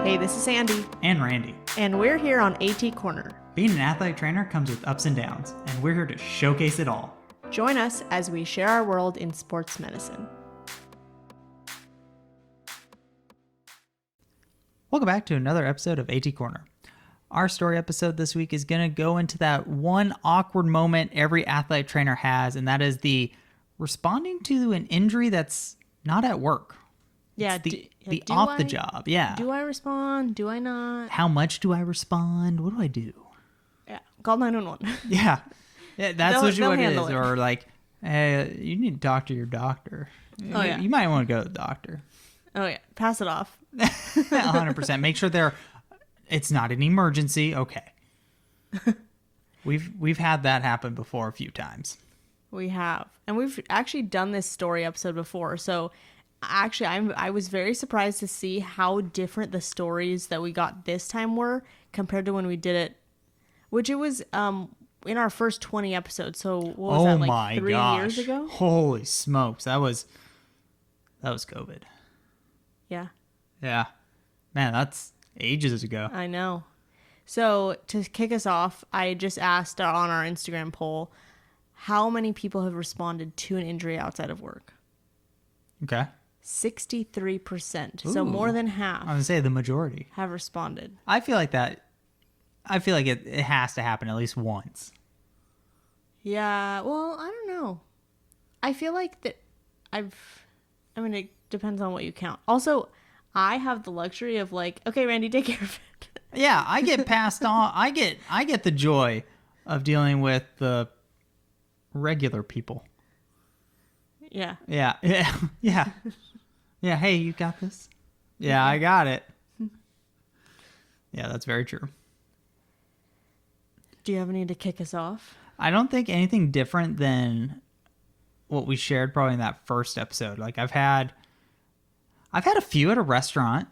Hey, this is Sandy. And Randy. And we're here on AT Corner. Being an athletic trainer comes with ups and downs, and we're here to showcase it all. Join us as we share our world in sports medicine. Welcome back to another episode of AT Corner. Our story episode this week is going to go into that one awkward moment every athletic trainer has, and that is the responding to an injury that's not at work. Yeah, the off the job. Yeah. Do I respond? Do I not? How much do I respond? What do I do? Yeah, call 911. Yeah, that's what it is. It. Or like, hey, you need to talk to your doctor. Oh, yeah. You might want to go to the doctor. Oh, yeah. Pass it off. 100%. Make sure it's not an emergency. Okay. We've had that happen before a few times. We have. And we've actually done this story episode before. So actually, I was very surprised to see how different the stories that we got this time were compared to when we did it, which it was in our first 20 episodes. So what was that, like 3 years ago? Holy smokes. That was COVID. Yeah. Yeah. Man, that's ages ago. I know. So to kick us off, I just asked on our Instagram poll, how many people have responded to an injury outside of work? Okay. 63%. Ooh. So more than half. I was going to say the majority have responded. I feel like it has to happen at least once. Yeah. Well, I don't know. I feel like that it depends on what you count. Also, I have the luxury of like, okay, Randy, take care of it. Yeah, I get passed on. I get the joy of dealing with the regular people. Yeah. Yeah. Yeah. Yeah. Hey, you got this? Yeah, I got it. Yeah, that's very true. Do you have any to kick us off? I don't think anything different than what we shared probably in that first episode. Like I've had a few at a restaurant.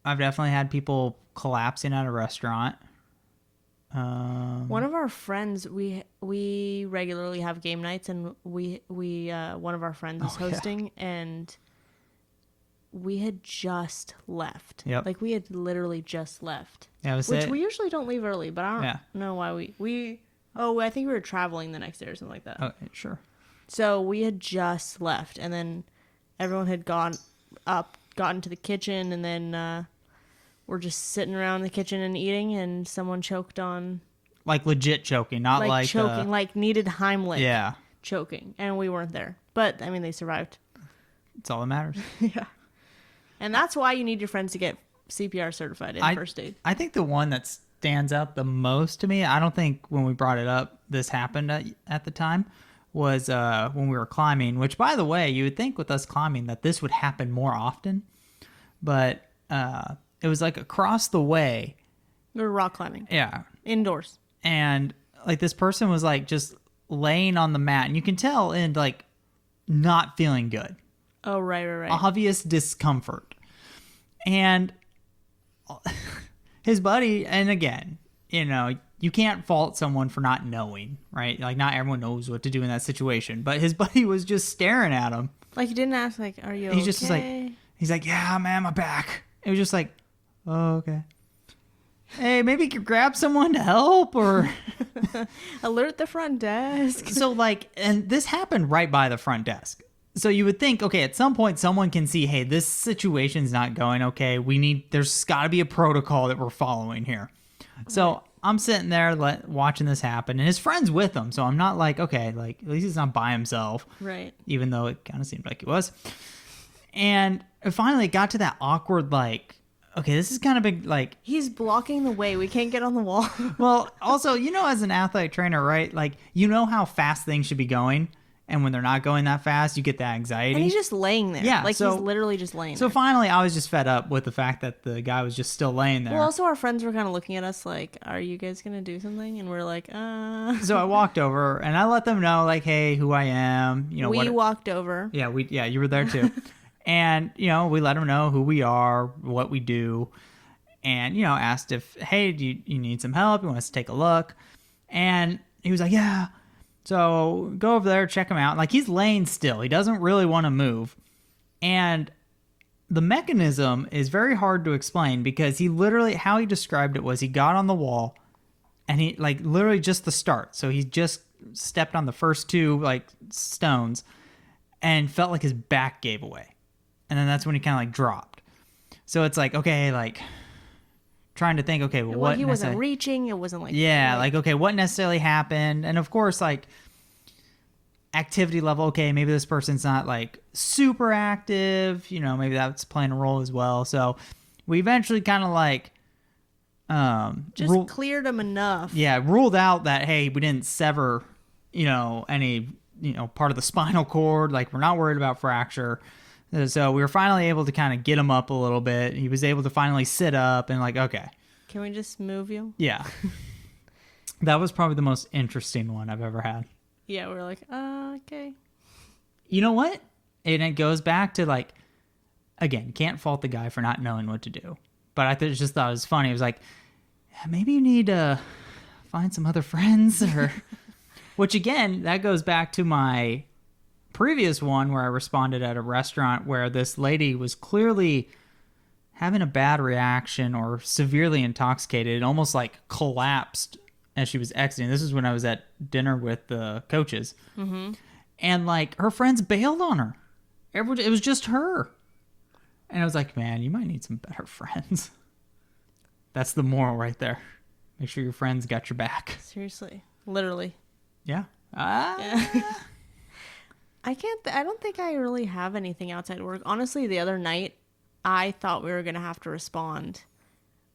I've definitely had people collapsing at a restaurant. One of our friends, we regularly have game nights, and we one of our friends is hosting, and we had just left. Yep. Like we had literally just left. Yeah, we usually don't leave early, but I don't know why I think we were traveling the next day or something like that. Okay, sure. So we had just left, and then everyone had gotten to the kitchen, and then we're just sitting around the kitchen and eating, and someone choked on... Like legit choking, not like... choking, like needed Heimlich. Yeah. Choking, and we weren't there. But, I mean, they survived. That's all that matters. Yeah. And that's why you need your friends to get CPR certified in first aid. I think the one that stands out the most to me, I don't think when we brought it up, this happened at the time, was when we were climbing, which, by the way, you would think with us climbing that this would happen more often. But... it was like across the way. We were rock climbing. Yeah. Indoors. And like this person was like just laying on the mat, and you can tell in like not feeling good. Oh, right. Obvious discomfort. And his buddy, and again, you can't fault someone for not knowing, right? Like not everyone knows what to do in that situation, but his buddy was just staring at him. Like he didn't ask like, are you okay? He's just like, he's like, yeah, man, my back. It was just like, oh, okay. Hey, maybe you could grab someone to help or... Alert the front desk. So, like, and this happened right by the front desk. So you would think, okay, at some point someone can see, hey, this situation's not going okay. There's got to be a protocol that we're following here. So I'm sitting there watching this happen, and his friend's with him. So I'm not like, okay, like, at least he's not by himself. Right. Even though it kind of seemed like he was. And finally it got to that awkward, like, okay, this is kind of big, like... He's blocking the way. We can't get on the wall. Well, also, as an athletic trainer, right? Like, how fast things should be going. And when they're not going that fast, you get that anxiety. And he's just laying there. Yeah. Like, he's literally just laying there. So finally, I was just fed up with the fact that the guy was just still laying there. Well, also, our friends were kind of looking at us like, are you guys going to do something? And we're like, So I walked over, and I let them know, like, hey, who I am. We walked over. Yeah, you were there, too. And, we let them know who we are, what we do, and, asked if, hey, do you need some help? You want us to take a look? And he was like, yeah. So go over there, check him out. Like, he's laying still. He doesn't really want to move. And the mechanism is very hard to explain because he literally, how he described it was he got on the wall and he like literally just the start. So he just stepped on the first two like stones and felt like his back gave away. And then that's when he kind of like dropped. So it's like, okay, like trying to think, okay, well, what he wasn't reaching. It wasn't like, yeah, like, okay, what necessarily happened? And of course, like activity level, okay, maybe this person's not like super active, you know, maybe that's playing a role as well. So we eventually kind of like just cleared him enough. Yeah, ruled out that, hey, we didn't sever, you know, any, you know, part of the spinal cord. Like, we're not worried about fracture. So we were finally able to kind of get him up a little bit. He was able to finally sit up and like, okay. Can we just move you? Yeah. That was probably the most interesting one I've ever had. Yeah, we were like, okay. You know what? And it goes back to like, again, can't fault the guy for not knowing what to do. But I just thought it was funny. It was like, yeah, maybe you need to find some other friends or... Which again, that goes back to my previous one where I responded at a restaurant where this lady was clearly having a bad reaction or severely intoxicated, almost like collapsed as she was exiting. This is when I was at dinner with the coaches. Mm-hmm. And like her friends bailed on her. It was just her. And I was like, man, you might need some better friends. That's the moral right there. Make sure your friends got your back. Seriously. Literally. Yeah. Yeah. I don't think I really have anything outside work. Honestly, the other night, I thought we were going to have to respond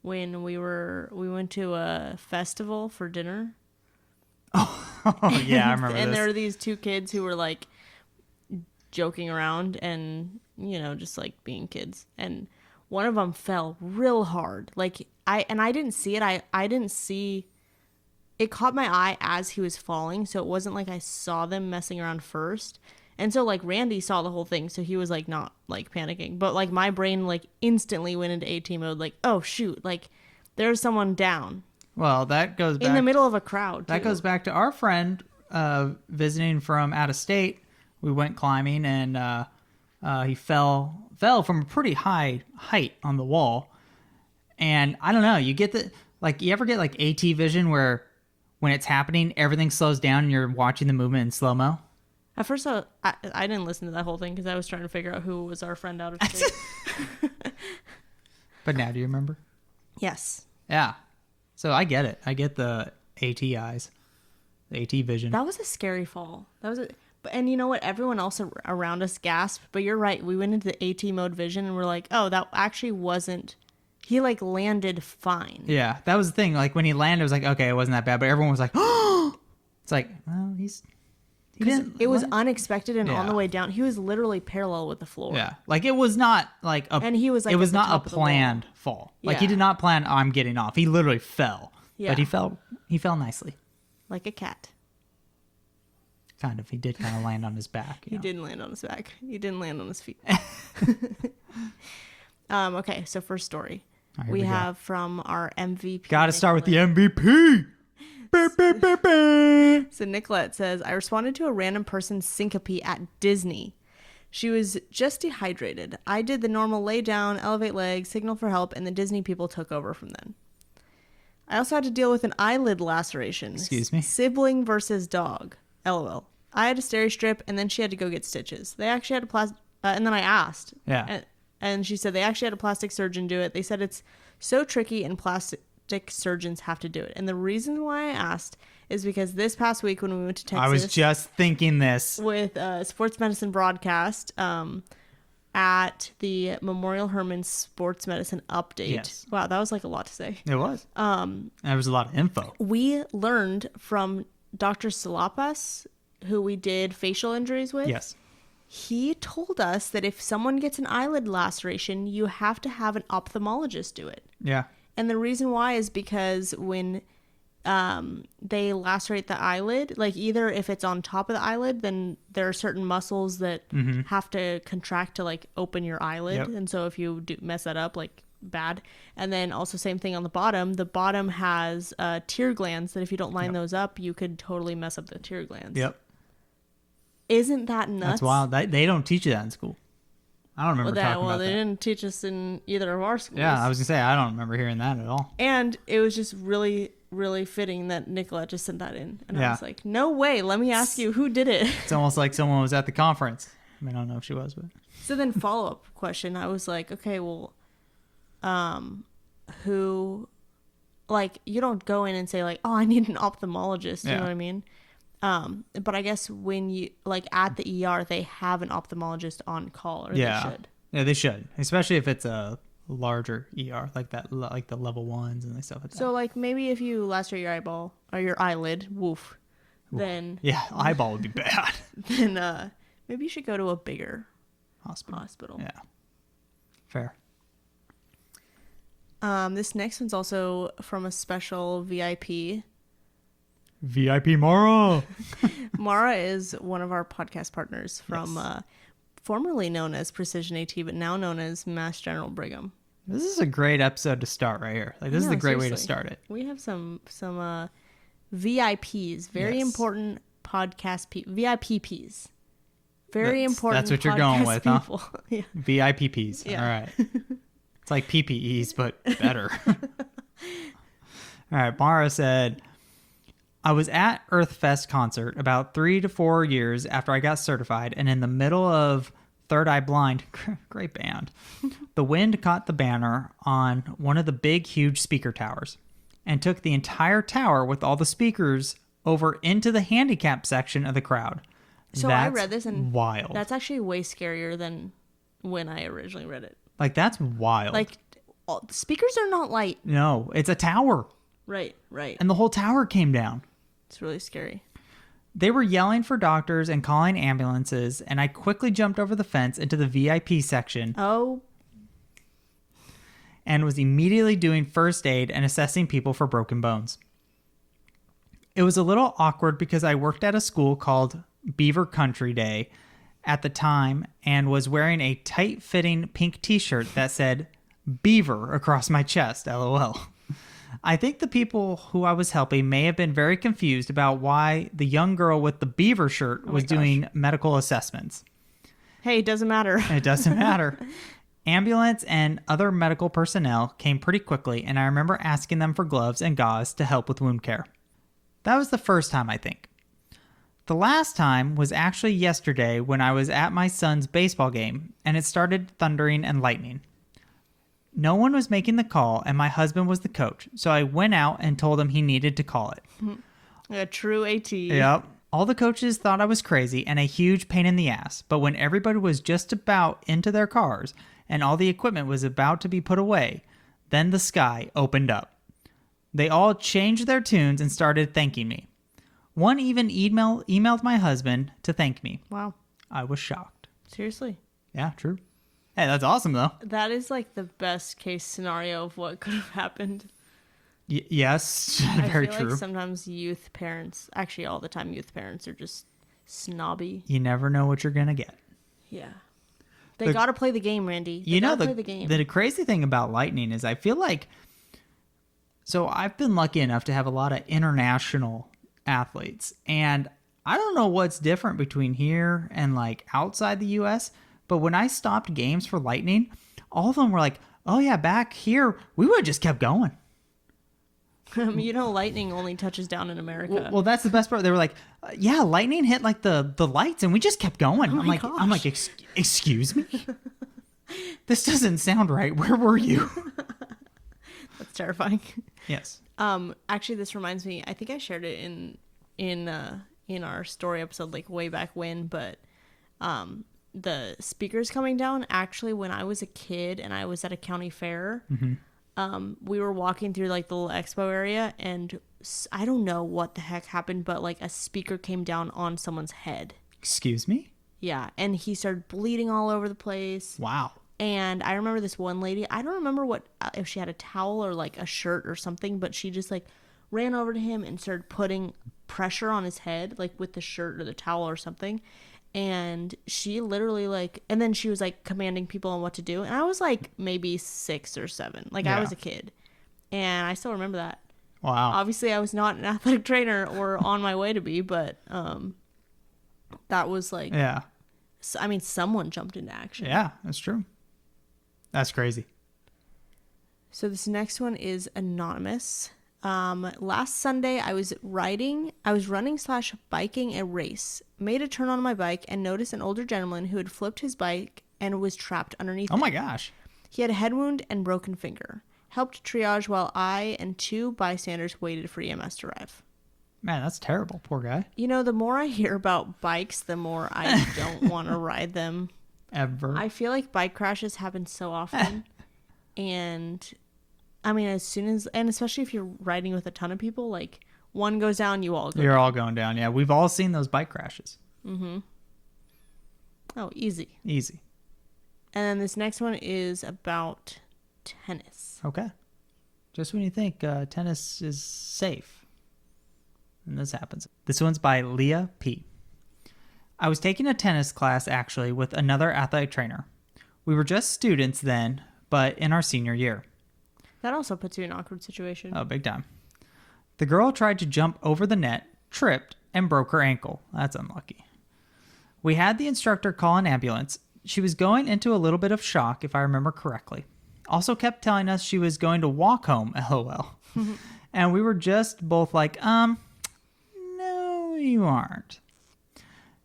when we went to a festival for dinner. Oh yeah, I remember And this. there were these two kids who were like joking around and, you know, just like being kids. And one of them fell real hard. Like I didn't see it. I didn't see... It caught my eye as he was falling, so it wasn't like I saw them messing around first. And so, like, Randy saw the whole thing, so he was, like, not, like, panicking. But, like, my brain, like, instantly went into AT mode, like, oh, shoot, like, there's someone down. Well, that goes back... In the middle of a crowd, That too. goes back to our friend visiting from out of state. We went climbing, and he fell from a pretty high height on the wall. And, I don't know, you get the... Like, you ever get, like, AT vision where... When it's happening, everything slows down and you're watching the movement in slow-mo. At first, I didn't listen to that whole thing because I was trying to figure out who was our friend out of state. But now, do you remember? Yes. Yeah. So I get it. I get the AT eyes. The AT vision. That was a scary fall. And you know what? Everyone else around us gasped. But you're right. We went into the AT mode vision and we're like, oh, that actually wasn't... He, like, landed fine. Yeah, that was the thing. Like, when he landed, it was like, okay, it wasn't that bad. But everyone was like, oh! It's like, well, he didn't... It was unexpected, and on the way down, he was literally parallel with the floor. Yeah. Like, it was not, like, a... And he was, like, it was at the not top a of the wall. planned fall. Like, he Yeah. did not plan, oh, I'm getting off. He literally fell. Yeah. But he fell nicely. Like a cat. Kind of. He did kind of land on his back. He didn't land on his back. He didn't land on his feet. Okay, so first story. All right, we here we go. have from our MVP. Gotta start with the MVP. So Nicolette says, I responded to a random person's syncope at Disney. She was just dehydrated. I did the normal lay down, elevate legs, signal for help, and the Disney people took over from then. I also had to deal with an eyelid laceration. Excuse me? Sibling versus dog. LOL. I had a steri strip, and then she had to go get stitches. They actually had a plastic... and then I asked. Yeah. And she said they actually had a plastic surgeon do it. They said it's so tricky and plastic surgeons have to do it. And the reason why I asked is because this past week when we went to Texas... I was just thinking this. With sports medicine broadcast at the Memorial Hermann Sports Medicine Update. Yes. Wow, that was like a lot to say. It was. There was a lot of info. We learned from Dr. Salapas, who we did facial injuries with. Yes. He told us that if someone gets an eyelid laceration, you have to have an ophthalmologist do it. Yeah. And the reason why is because when they lacerate the eyelid, like either if it's on top of the eyelid, then there are certain muscles that have to contract to like open your eyelid. Yep. And so if you do mess that up, like bad. And then also same thing on the bottom has tear glands that if you don't line those up, you could totally mess up the tear glands. Yep. Isn't that nuts? That's wild. They don't teach you that in school. I don't remember talking about they that. didn't teach us in either of our schools. Yeah, I was going to say, I don't remember hearing that at all. And it was just really, really fitting that Nicolette just sent that in. And I Yeah. was like, no way. Let me ask you, who did it? It's almost like someone was at the conference. I mean, I don't know if she was, but. So then follow-up question. I was like, okay, well, who, like, you don't go in and say like, oh, I need an ophthalmologist. You know what I mean? But I guess when you, like, at the ER, they have an ophthalmologist on call, or they should. Yeah, they should. Especially if it's a larger ER, like that, like the level 1s and stuff like that. So, like, maybe if you lacerate your eyeball or your eyelid, woof, then... Yeah, eyeball would be bad. Then maybe you should go to a bigger hospital. Yeah. Fair. This next one's also from a special VIP. VIP Mara. Mara is one of our podcast partners from formerly known as Precision AT, but now known as Mass General Brigham. This is a great episode to start right here. Like, this is a great way to start it. We have some VIPs, very important podcast VIPs. Very important. That's what you're going with, people. huh? Yeah. VIPs. Yeah. All right. It's like PPEs, but better. All right. Mara said, I was at Earthfest concert about 3 to 4 years after I got certified, and in the middle of Third Eye Blind, great band, the wind caught the banner on one of the big, huge speaker towers and took the entire tower with all the speakers over into the handicap section of the crowd. So I read this, and wild. That's actually way scarier than when I originally read it. Like, that's wild. Like, speakers are not light. No, it's a tower. Right. And the whole tower came down. It's really scary. They were yelling for doctors and calling ambulances, and I quickly jumped over the fence into the VIP section. Oh. And was immediately doing first aid and assessing people for broken bones. It was a little awkward because I worked at a school called Beaver Country Day at the time and was wearing a tight-fitting pink t-shirt that said Beaver across my chest, LOL. I think the people who I was helping may have been very confused about why the young girl with the beaver shirt was doing medical assessments. Hey, it doesn't matter. It doesn't matter. Ambulance and other medical personnel came pretty quickly, and I remember asking them for gloves and gauze to help with wound care. That was the first time, I think. The last time was actually yesterday when I was at my son's baseball game, and it started thundering and lightning. No one was making the call, and my husband was the coach, so I went out and told him he needed to call it. A true AT. Yep. All the coaches thought I was crazy and a huge pain in the ass, but when everybody was just about into their cars and all the equipment was about to be put away, then the sky opened up. They all changed their tunes and started thanking me. One even emailed my husband to thank me. Wow. I was shocked. Seriously. Yeah, true. Hey, that's awesome, though. That is like the best case scenario of what could have happened. Yes, very I feel true. like sometimes youth parents, actually all the time youth parents are just snobby. You never know what you're going to get. Yeah. They got to play the game, Randy. You know, play the game. The crazy thing about lightning is I feel like, so I've been lucky enough to have a lot of international athletes, and I don't know what's different between here and like outside the US, but when I stopped games for lightning, all of them were like, oh yeah, back here we would have just kept going. You know, lightning only touches down in America. Well, that's the best part. They were like, yeah, lightning hit like the lights and we just kept going. Oh I'm like, excuse me? This doesn't sound right. Where were you? That's terrifying. Yes. Actually, this reminds me, I think I shared it in our story episode like way back when, but the speakers coming down, actually when I was a kid and I was at a county fair, we were walking through like the little expo area, and I don't know what the heck happened, but like a speaker came down on someone's head. Excuse me? Yeah, and he started bleeding all over the place. Wow. And I remember this one lady, I don't remember if she had a towel or like a shirt or something, but she just like ran over to him and started putting pressure on his head, like with the shirt or the towel or something. And she literally like, and then she was like commanding people on what to do. And I was like maybe 6 or 7. Like I was a kid. And I still remember that. Wow. Obviously I was not an athletic trainer or on my way to be, but that was like, yeah. I mean, someone jumped into action. Yeah, that's true. That's crazy. So this next one is anonymous. Last Sunday, I was running / biking a race, made a turn on my bike and noticed an older gentleman who had flipped his bike and was trapped underneath Oh it. my gosh. He had a head wound and broken finger. Helped triage while I and 2 bystanders waited for EMS to arrive. Man, that's terrible. Poor guy. You know, the more I hear about bikes, the more I don't want to ride them. Ever. I feel like bike crashes happen so often. And I mean, especially if you're riding with a ton of people, like one goes down, you all go You're down. all going down. Yeah, we've all seen those bike crashes. Oh, easy. Easy. And then this next one is about tennis. Okay. Just when you think tennis is safe, and this happens. This one's by Leah P. I was taking a tennis class actually with another athletic trainer. We were just students then, but in our senior year. That also puts you in an awkward situation. Oh, big time. The girl tried to jump over the net, tripped, and broke her ankle. That's unlucky. We had the instructor call an ambulance. She was going into a little bit of shock, if I remember correctly. Also kept telling us she was going to walk home, lol. And we were just both like, no, you aren't.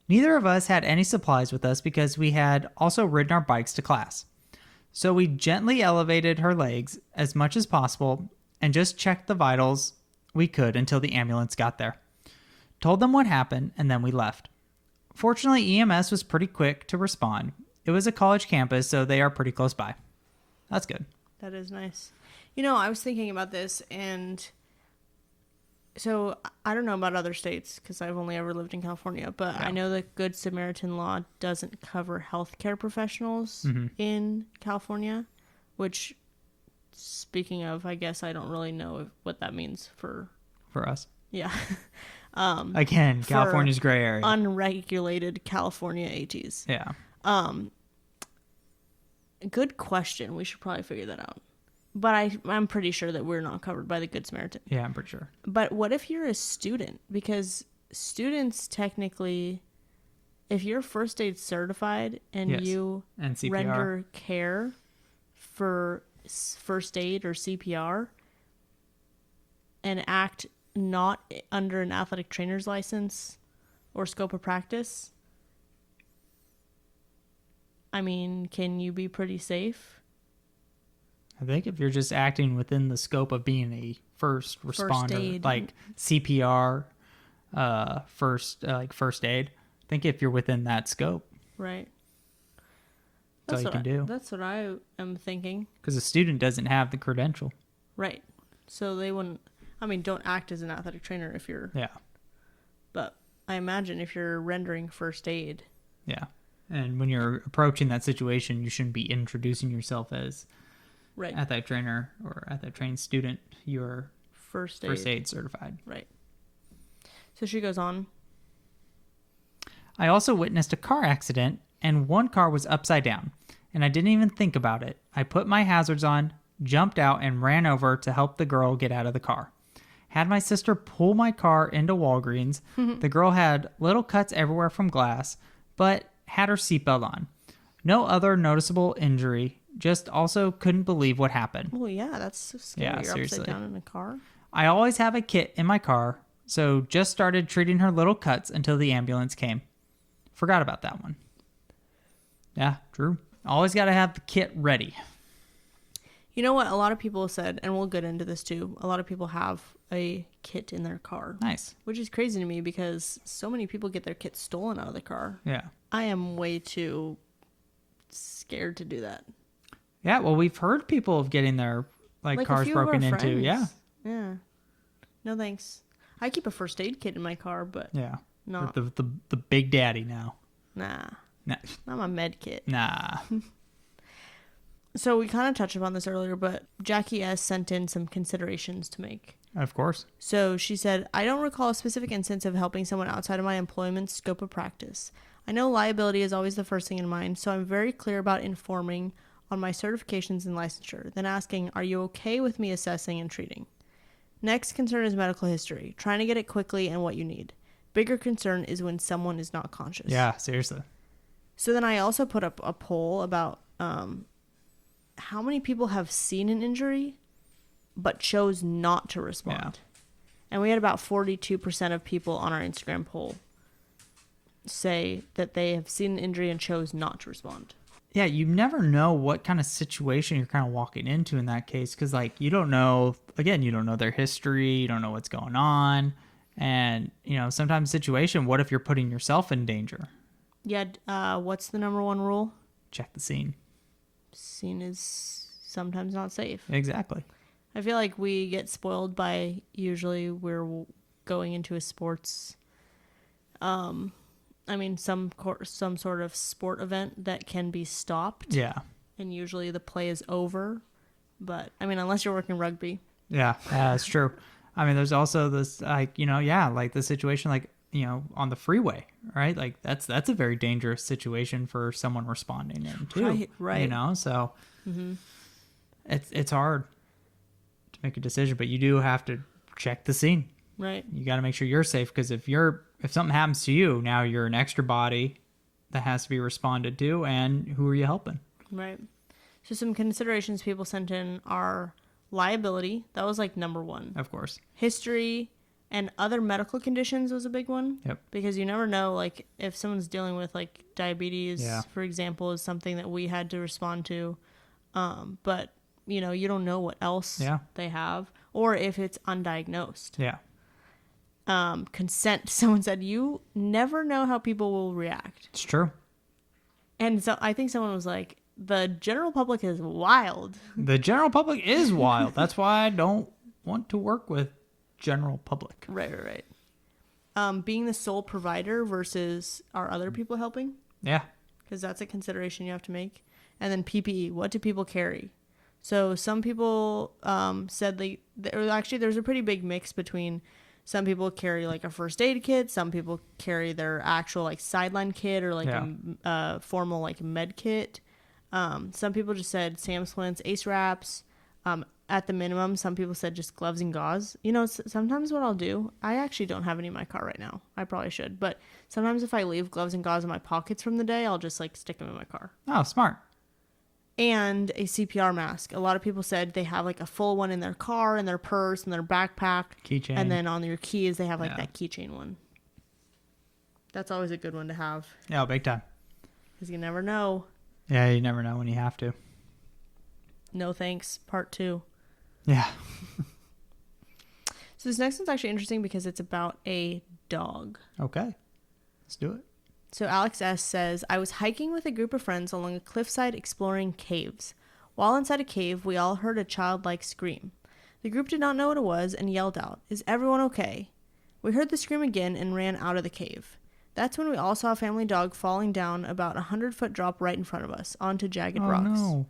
Neither of us had any supplies with us because we had also ridden our bikes to class. So we gently elevated her legs as much as possible and just checked the vitals we could until the ambulance got there. Told them what happened, and then we left. Fortunately, EMS was pretty quick to respond. It was a college campus, so they are pretty close by. That's good. That is nice. You know, I was thinking about this, and so I don't know about other states because I've only ever lived in California, but Yeah. I know the Good Samaritan law doesn't cover healthcare professionals in California, which, speaking of, I guess I don't really know what that means for us. yeah. Again, California's gray area. Unregulated California ATs. Yeah. Good question. We should probably figure that out. But I'm pretty sure that we're not covered by the Good Samaritan. Yeah, I'm pretty sure. But what if you're a student? Because students technically, if you're first aid certified and Yes. you And CPR. render care for first aid or CPR and act not under an athletic trainer's license or scope of practice, I mean, can you be pretty safe? I think if you're just acting within the scope of being a first responder, aid. like CPR, first aid, I think if you're within that scope, Right. that's all you can do. That's what I am thinking. Because a student doesn't have the credential. Right. So they wouldn't, I mean, don't act as an athletic trainer if you're, Yeah. but I imagine if you're rendering first aid. Yeah. And when you're approaching that situation, you shouldn't be introducing yourself as Right. athletic trainer or athletic trained student. You're First aid certified. Right. So she goes on. I also witnessed a car accident, and one car was upside down, and I didn't even think about it. I put my hazards on, jumped out, and ran over to help the girl get out of the car. Had my sister pull my car into Walgreens. The girl had little cuts everywhere from glass, but had her seatbelt on. No other noticeable injury, just also couldn't believe what happened. Well, yeah, that's so scary. Yeah, You're seriously. upside down in a car. I always have a kit in my car, so just started treating her little cuts until the ambulance came. Forgot about that one. Yeah, true. Always got to have the kit ready. You know what? A lot of people said, and we'll get into this too, a lot of people have a kit in their car. Nice. Which is crazy to me because so many people get their kit stolen out of the car. Yeah. I am way too scared to do that. Yeah, well, we've heard people of getting their Like a cars few of our broken into. friends. Yeah. Yeah. No thanks. I keep a first aid kit in my car, but Yeah. not. The big daddy now. Nah. Nah. Not my med kit. Nah. So we kind of touched upon this earlier, but Jackie S. sent in some considerations to make. Of course. So she said, I don't recall a specific instance of helping someone outside of my employment scope of practice. I know liability is always the first thing in mind, so I'm very clear about informing on my certifications and licensure, then asking, are you okay with me assessing and treating? Next concern is medical history, trying to get it quickly and what you need. Bigger concern is when someone is not conscious. Yeah, seriously. So then I also put up a poll about how many people have seen an injury but chose not to respond. Yeah. And we had about 42% of people on our Instagram poll say that they have seen an injury and chose not to respond. Yeah, you never know what kind of situation you're kind of walking into in that case, because like you don't know, again, you don't know their history, you don't know what's going on, and sometimes situation, what if you're putting yourself in danger? Yeah, what's the number one rule? Check the scene. Scene is sometimes not safe. Exactly. I feel like we get spoiled by usually we're going into a sports, some sort of sport event that can be stopped. Yeah. And usually the play is over. But, unless you're working rugby. Yeah, that's true. There's also this, like the situation, on the freeway, right? Like, that's a very dangerous situation for someone responding in, too. Right. So it's hard to make a decision, but you do have to check the scene. Right. You got to make sure you're safe, because if something happens to you, now you're an extra body that has to be responded to, and who are you helping? Right. So some considerations people sent in are liability. That was like number one. Of course. History and other medical conditions was a big one. Yep. Because you never know, like, if someone's dealing with, like, diabetes, for example, is something that we had to respond to. But, you don't know what else they have, or if it's undiagnosed. Yeah. Consent. Someone said, you never know how people will react. It's true. And so I think someone was like, the general public is wild. The general public is wild. That's why I don't want to work with general public. Right. Being the sole provider versus are other people helping? Yeah. Because that's a consideration you have to make. And then PPE. What do people carry? So some people said there's a pretty big mix between some people carry like a first aid kit. Some people carry their actual like sideline kit or like a formal like med kit. Some people just said Sam splints, Ace wraps. At the minimum, some people said just gloves and gauze. Sometimes what I'll do, I actually don't have any in my car right now. I probably should. But sometimes if I leave gloves and gauze in my pockets from the day, I'll just like stick them in my car. Oh, smart. And a CPR mask. A lot of people said they have like a full one in their car, in their purse, in their backpack. Keychain. And then on your keys, they have like that keychain one. That's always a good one to have. Yeah, big time. Because you never know. Yeah, you never know when you have to. No thanks, part 2. Yeah. So this next one's actually interesting because it's about a dog. Okay. Let's do it. So Alex S. says, I was hiking with a group of friends along a cliffside exploring caves. While inside a cave, we all heard a childlike scream. The group did not know what it was and yelled out, "Is everyone okay?" We heard the scream again and ran out of the cave. That's when we all saw a family dog falling down about 100-foot drop right in front of us, onto jagged rocks. No.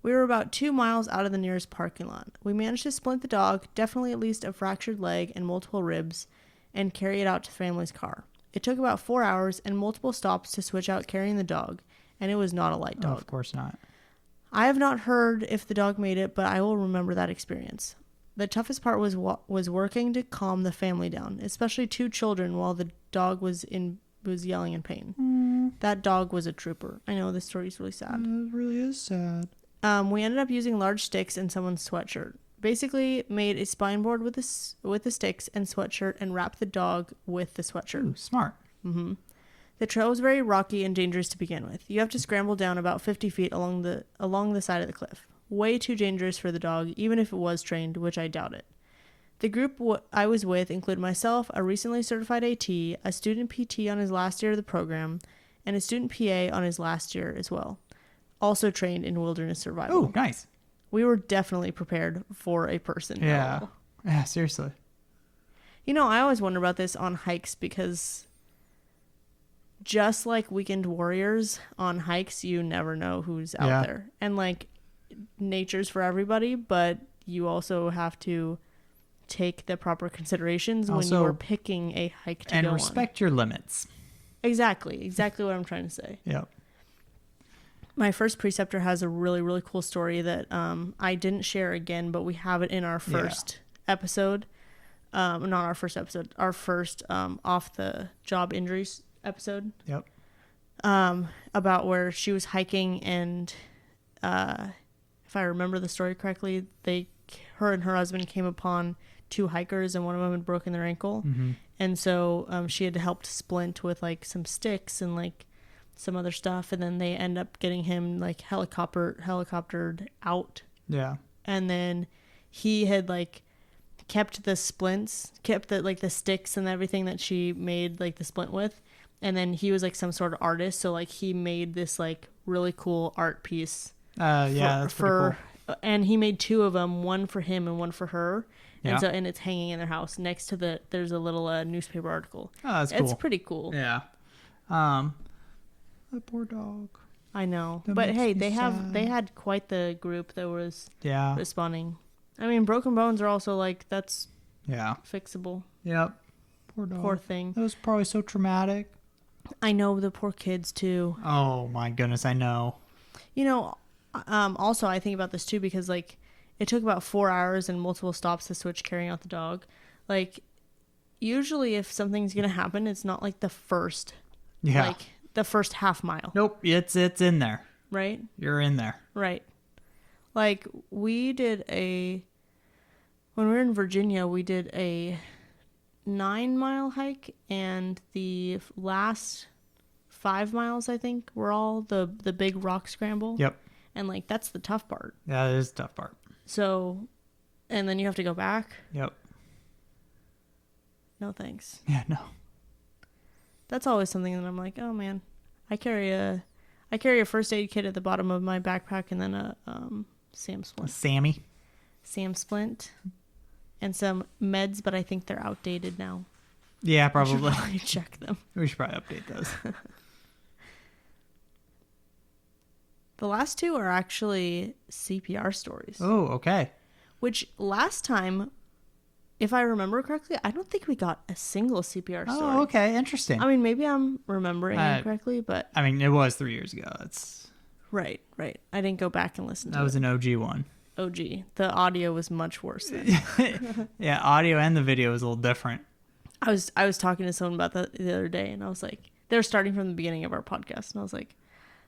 We were about 2 miles out of the nearest parking lot. We managed to splint the dog, definitely at least a fractured leg and multiple ribs, and carry it out to the family's car. It took about 4 hours and multiple stops to switch out carrying the dog, and it was not a light dog. Oh, of course not. I have not heard if the dog made it, but I will remember that experience. The toughest part was working to calm the family down, especially 2 children while the dog was yelling in pain. That dog was a trooper. I know this story is really sad. It really is sad. We ended up using large sticks in someone's sweatshirt. Basically made a spine board with the sticks and sweatshirt and wrapped the dog with the sweatshirt. Ooh, smart. Mm-hmm. The trail was very rocky and dangerous to begin with. You have to scramble down about 50 feet along the side of the cliff. Way too dangerous for the dog, even if it was trained, which I doubt it. The group I was with included myself, a recently certified AT, a student PT on his last year of the program, and a student PA on his last year as well. Also trained in wilderness survival. Oh, nice. We were definitely prepared for a person. Yeah. Yeah, seriously. I always wonder about this on hikes because just like weekend warriors on hikes, you never know who's out there. And like nature's for everybody, but you also have to take the proper considerations when you are picking a hike to go on. And respect your limits. Exactly what I'm trying to say. Yep. My first preceptor has a really, really cool story that I didn't share again, but we have it in our first episode. Not our first episode, our first off the job injuries episode. Yep. about where she was hiking and if I remember the story correctly, her and her husband came upon two hikers and one of them had broken their ankle. Mm-hmm. And so she had helped Splint with like some sticks and like some other stuff. And then they end up getting him like helicoptered out. Yeah. And then he had like kept the splints, kept the sticks and everything that she made like the splint with. And then he was like some sort of artist. So like he made this like really cool art piece. That's pretty cool. And he made two of them, one for him and one for her. Yeah. And it's hanging in their house next to there's a little newspaper article. Oh, that's cool. It's pretty cool. Yeah. The poor dog. I know. That But makes hey, me sad. they had quite the group that was Yeah. responding. I mean, broken bones are also like, that's Yeah. fixable. Yep. Poor dog. Poor thing. That was probably so traumatic. I know, the poor kids too. Oh my goodness, I know. You know, also I think about this too because like it took about 4 hours and multiple stops to switch carrying out the dog. Like usually if something's gonna happen, it's not like the first half mile. Nope, it's in there. Right? You're in there. Right. Like when we were in Virginia, we did a 9-mile hike, and the last 5 miles, I think, were all the big rock scramble. Yep. And like that's the tough part. Yeah, that is the tough part. So, and then you have to go back. Yep. No thanks. Yeah, no. That's always something that I'm like, oh man, I carry a first aid kit at the bottom of my backpack, and then a Sam Splint, and some meds, but I think they're outdated now. Yeah, probably. I should probably check them. We should probably update those. The last two are actually CPR stories. Oh, okay. Which last time, if I remember correctly, I don't think we got a single CPR story. Oh, okay. Interesting. I mean, maybe I'm remembering incorrectly, but... I mean, it was 3 years ago. It's Right. I didn't go back and listen to it. That was an OG one. OG. The audio was much worse then. Yeah, audio and the video was a little different. I was talking to someone about that the other day, and I was like, they're starting from the beginning of our podcast, and I was like,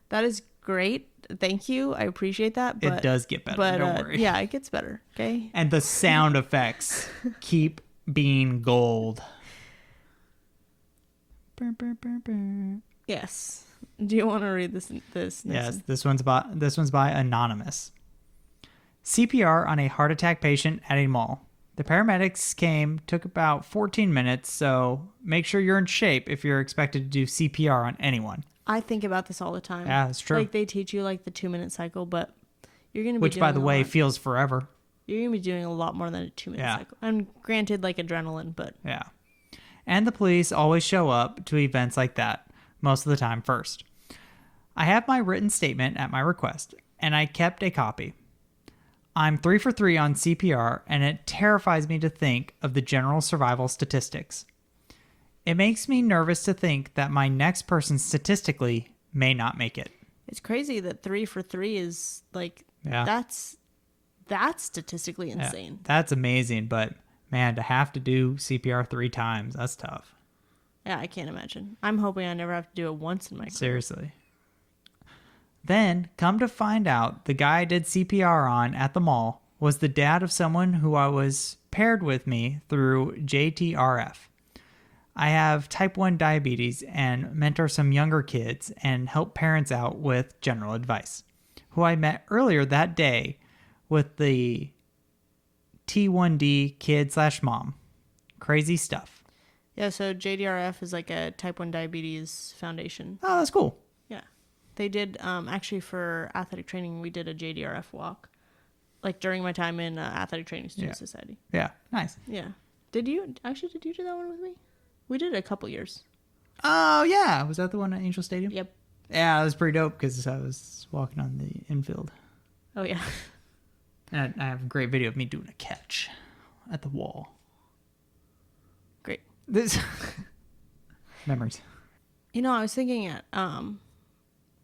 that is great. Thank you. I appreciate that. But, it does get better. Don't worry. Yeah, it gets better. Okay. And the sound effects keep being gold. Yes. Do you want to read this? Yes. This one's by Anonymous. CPR on a heart attack patient at a mall. The paramedics took about 14 minutes, so make sure you're in shape if you're expected to do CPR on anyone. I think about this all the time. Yeah, that's true. Like they teach you like the 2-minute cycle, but you're going to be Which, by the way, feels forever. You're going to be doing a lot more than a 2-minute cycle. And granted, like adrenaline, but... Yeah. And the police always show up to events like that, most of the time first. I have my written statement at my request, and I kept a copy. I'm 3 for 3 on CPR, and it terrifies me to think of the general survival statistics. It makes me nervous to think that my next person statistically may not make it. It's crazy that 3 for 3 is like, that's statistically insane. Yeah, that's amazing, but man, to have to do CPR 3 times, that's tough. Yeah, I can't imagine. I'm hoping I never have to do it once in my career. Seriously. Then, come to find out, the guy I did CPR on at the mall was the dad of someone who I was paired with me through JTRF. I have type 1 diabetes and mentor some younger kids and help parents out with general advice, who I met earlier that day with the T1D kid/mom. Crazy stuff. Yeah, so JDRF is like a type 1 diabetes foundation. Oh, that's cool. Yeah. They did, actually for athletic training, we did a JDRF walk. Like during my time in Athletic Training Student Society. Yeah, nice. Yeah. Did you do that one with me? We did it a couple years. Oh, yeah. Was that the one at Angel Stadium? Yep. Yeah, it was pretty dope because I was walking on the infield. Oh, yeah. And I have a great video of me doing a catch at the wall. Great. This memories. You know, I was thinking at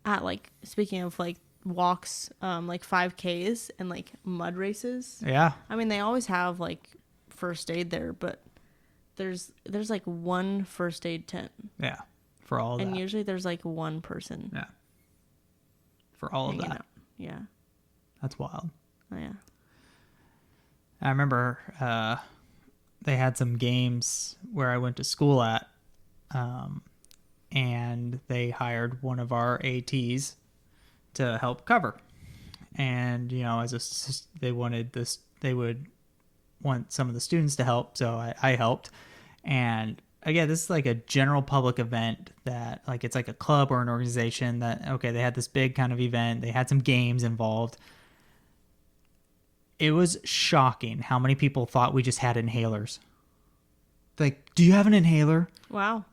like, speaking of like walks, like 5Ks and like mud races. Yeah. I mean, they always have like first aid there, but there's like one first aid tent. Yeah. for all of And that. usually there's like one person Yeah. For all of hanging that. out. Yeah. That's wild. Oh, yeah. I remember they had some games where I went to school at, and they hired one of our ATs to help cover. And, you know, they would want some of the students to help, so I helped. And again, this is like a general public event that, like, it's like a club or an organization that, okay, they had this big kind of event. They had some games involved. It was shocking how many people thought we just had inhalers. Like, do you have an inhaler? Wow.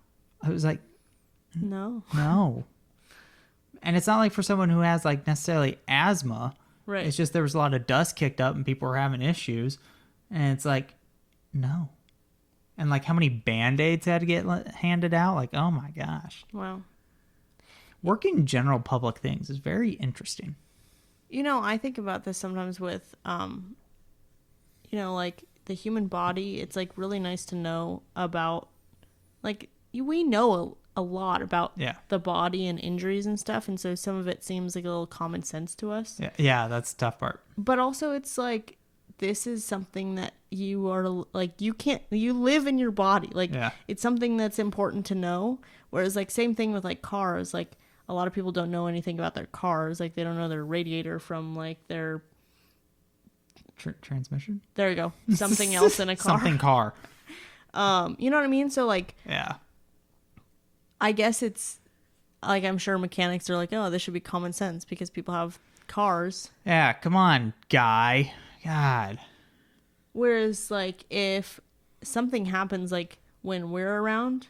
I was like, No. no. And it's not like for someone who has like necessarily asthma. Right. It's just there was a lot of dust kicked up and people were having issues. And it's like, no. And like how many Band-Aids had to get handed out? Like, oh my gosh. Wow. Working in general public things is very interesting. You know, I think about this sometimes with, you know, like the human body. It's like really nice to know about, like, we know a lot about the body and injuries and stuff. And so some of it seems like a little common sense to us. Yeah, that's the tough part. But also it's like, this is something that you are like, you live in your body. Like, it's something that's important to know. Whereas like same thing with like cars, like a lot of people don't know anything about their cars. Like they don't know their radiator from like their transmission. There you go. Something else in a car. Something car. You know what I mean? So like, yeah, I guess it's like, I'm sure mechanics are like, oh, this should be common sense because people have cars. Yeah, come on, guy. God. Whereas like if something happens like when we're around,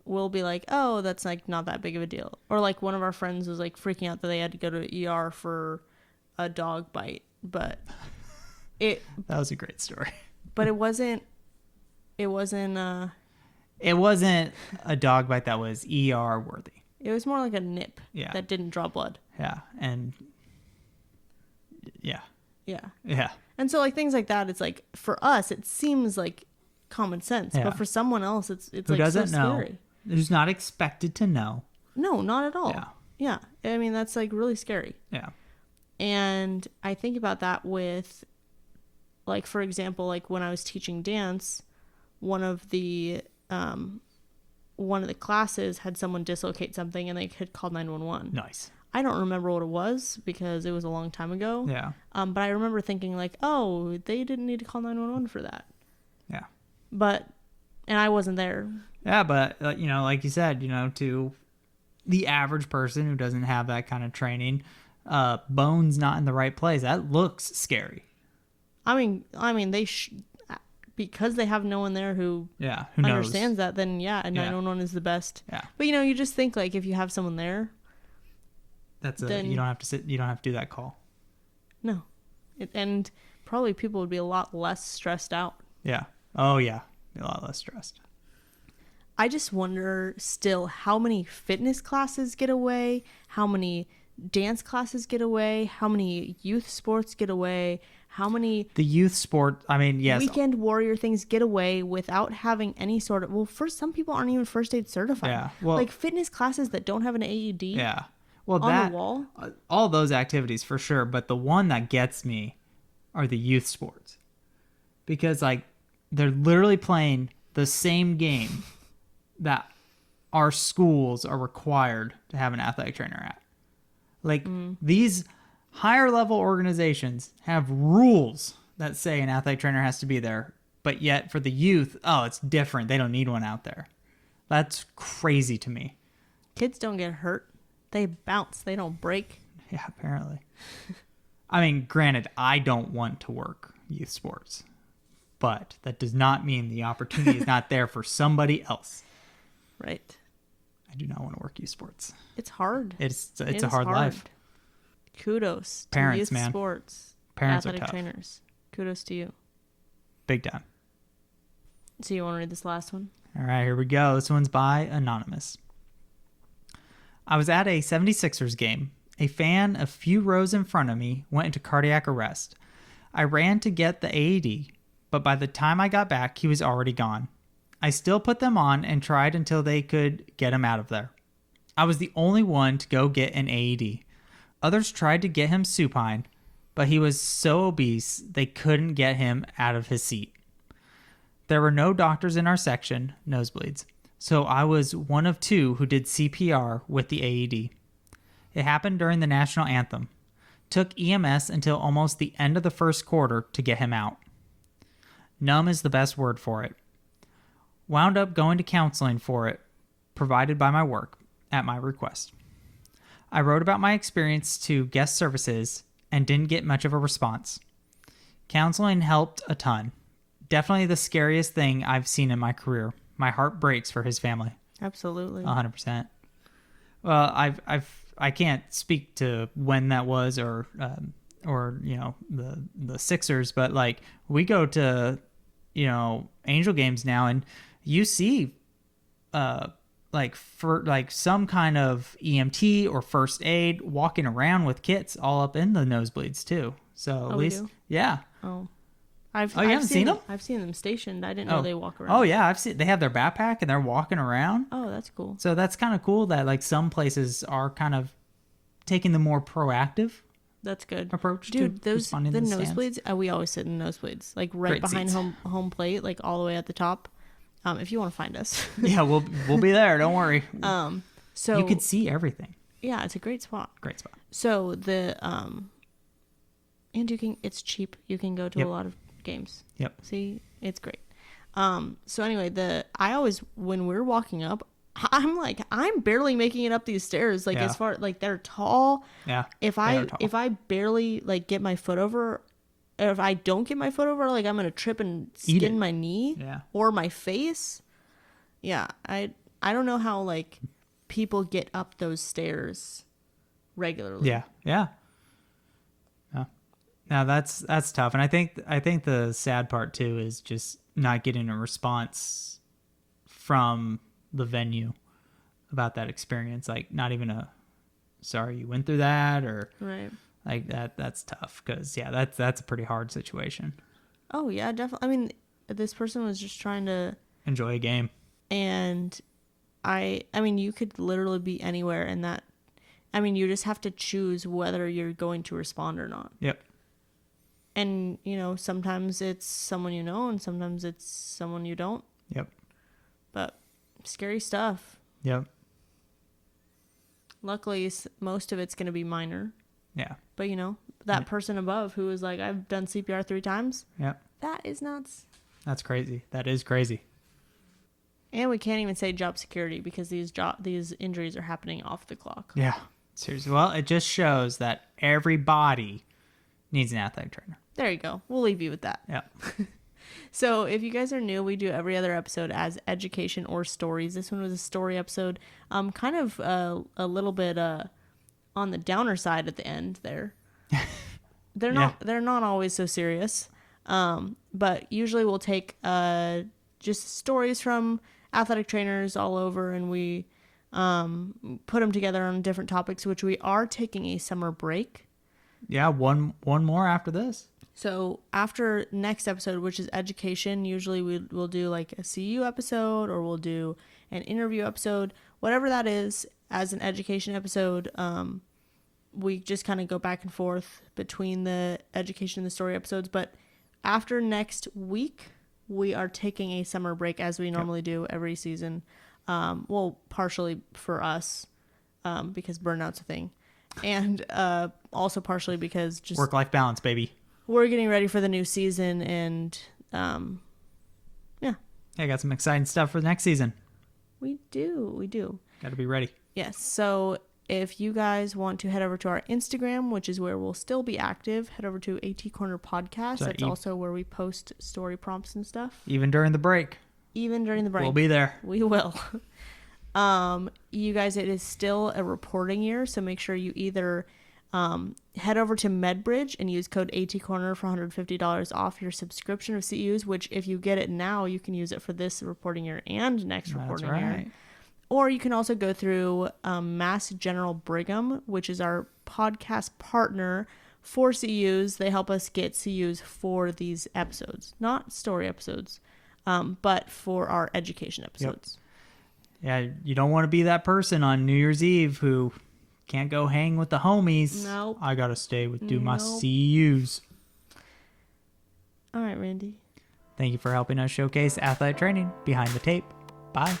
we'll be like, oh, that's like not that big of a deal. Or like one of our friends was like freaking out that they had to go to ER for a dog bite, but that was a great story. But it wasn't a dog bite that was ER worthy. It was more like a nip that didn't draw blood. Yeah. And yeah. And so like things like that, it's like for us it seems like common sense, but for someone else it's who like doesn't so know, scary. Who's not expected to know. No, not at all. Yeah. I mean, that's like really scary. Yeah. And I think about that with, like, for example, like when I was teaching dance, one of the classes had someone dislocate something and they had called 911. Nice. I don't remember what it was because it was a long time ago. Yeah. But I remember thinking like, oh, they didn't need to call 911 for that. Yeah. And I wasn't there. Yeah, but, you know, like you said, you know, to the average person who doesn't have that kind of training, bones not in the right place, that looks scary. I mean, because they have no one there who understands that, then 911 is the best. Yeah. But you know, you just think like if you have someone there, then you don't have to you don't have to do that call. No, and probably people would be a lot less stressed out. Yeah. Oh yeah, be a lot less stressed. I just wonder still how many fitness classes get away, how many dance classes get away, how many youth sports get away, how many the youth sport, I mean, yes, weekend warrior things get away without having any sort of, well, first, some people aren't even first aid certified. Yeah, well, like fitness classes that don't have an AED. Yeah, well, on the wall. All those activities for sure, but the one that gets me are the youth sports, because like they're literally playing the same game that our schools are required to have an athletic trainer at. Like these higher level organizations have rules that say an athletic trainer has to be there, but yet for the youth, oh, it's different. They don't need one out there. That's crazy to me. Kids don't get hurt. They bounce. They don't break. Yeah, apparently. I mean, granted, I don't want to work youth sports, but that does not mean the opportunity is not there for somebody else. Right. I do not want to work youth sports. It's hard. It's a hard life. Kudos to parents, youth man. Sports. Parents athletic are tough. trainers. Kudos to you. Big time. So you want to read this last one? All right, here we go. This one's by Anonymous. I was at a 76ers game. A fan a few rows in front of me went into cardiac arrest. I ran to get the AED, but by the time I got back, he was already gone. I still put them on and tried until they could get him out of there. I was the only one to go get an AED. Others tried to get him supine, but he was so obese they couldn't get him out of his seat. There were no doctors in our section, nosebleeds, so I was one of 2 who did CPR with the AED. It happened during the national anthem. Took EMS until almost the end of the first quarter to get him out. Numb is the best word for it. Wound up going to counseling for it, provided by my work, at my request. I wrote about my experience to guest services and didn't get much of a response. Counseling helped a ton. Definitely the scariest thing I've seen in my career. My heart breaks for his family. Absolutely. 100%. Well, I can't speak to when that was or the Sixers, but like we go to Angel games now and you see for some kind of EMT or first aid walking around with kits all up in the nosebleeds too. So at least yeah. Oh. You haven't seen them? I've seen them stationed. I didn't know they walk around. Oh yeah, I've seen they have their backpack and they're walking around. Oh, that's cool. So that's kind of cool that like some places are kind of taking the more proactive That's good approach. Dude, to responding to the nosebleeds, we always sit in the nosebleeds, like right Great behind seats. home plate, like all the way at the top. If you want to find us. Yeah, we'll be there. Don't worry. So you could see everything. Yeah, it's a great spot. Great spot. So and it's cheap. You can go to a lot of games. Yep. See, it's great. So anyway, I always, when we're walking up, I'm barely making it up these stairs. Like as far, like they're tall. Yeah. If I barely like get my foot over, or if I don't get my foot over, like I'm going to trip and skin my knee or my face. Yeah. I don't know how like people get up those stairs regularly. Yeah. Yeah. Now that's tough. And I think the sad part too is just not getting a response from the venue about that experience. Like not even a sorry you went through that or right. Like that's tough because that's a pretty hard situation. Oh yeah, definitely. I mean, this person was just trying to enjoy a game. And I mean, you could literally be anywhere and that, I mean, you just have to choose whether you're going to respond or not. Yep. And, sometimes it's someone you know and sometimes it's someone you don't. Yep. But scary stuff. Yep. Luckily, most of it's going to be minor. Yeah. But, that person above who was like, I've done CPR 3 times. Yep. That is nuts. That's crazy. That is crazy. And we can't even say job security because these injuries are happening off the clock. Yeah. Seriously. Well, it just shows that everybody needs an athletic trainer. There you go. We'll leave you with that. Yeah. So if you guys are new, we do every other episode as education or stories. This one was a story episode. Kind of a little bit on the downer side at the end there. They're not always so serious. But usually we'll take just stories from athletic trainers all over and we put them together on different topics, which we are taking a summer break. Yeah, one more after this. So after next episode, which is education, usually we'll do like a CU episode or we'll do an interview episode, whatever that is. As an education episode, we just kind of go back and forth between the education and the story episodes. But after next week, we are taking a summer break as we normally do every season. Well, partially for us because burnout's a thing. And also partially because just work-life balance, baby. We're getting ready for the new season and yeah. I got some exciting stuff for the next season. We do. Got to be ready. Yes. So if you guys want to head over to our Instagram, which is where we'll still be active, head over to AT Corner Podcast. That's also where we post story prompts and stuff. Even during the break. We'll be there. We will. You guys, it is still a reporting year, so make sure you either head over to MedBridge and use code ATCorner for $150 off your subscription of CEUs, which if you get it now, you can use it for this reporting year and next reporting year. Or you can also go through Mass General Brigham, which is our podcast partner for CEUs. They help us get CEUs for these episodes, not story episodes. but for our education episodes. Yeah, you don't want to be that person on New Year's Eve who can't go hang with the homies. Nope. I gotta stay do my CUs. All right, Randy. Thank you for helping us showcase athletic training behind the tape. Bye.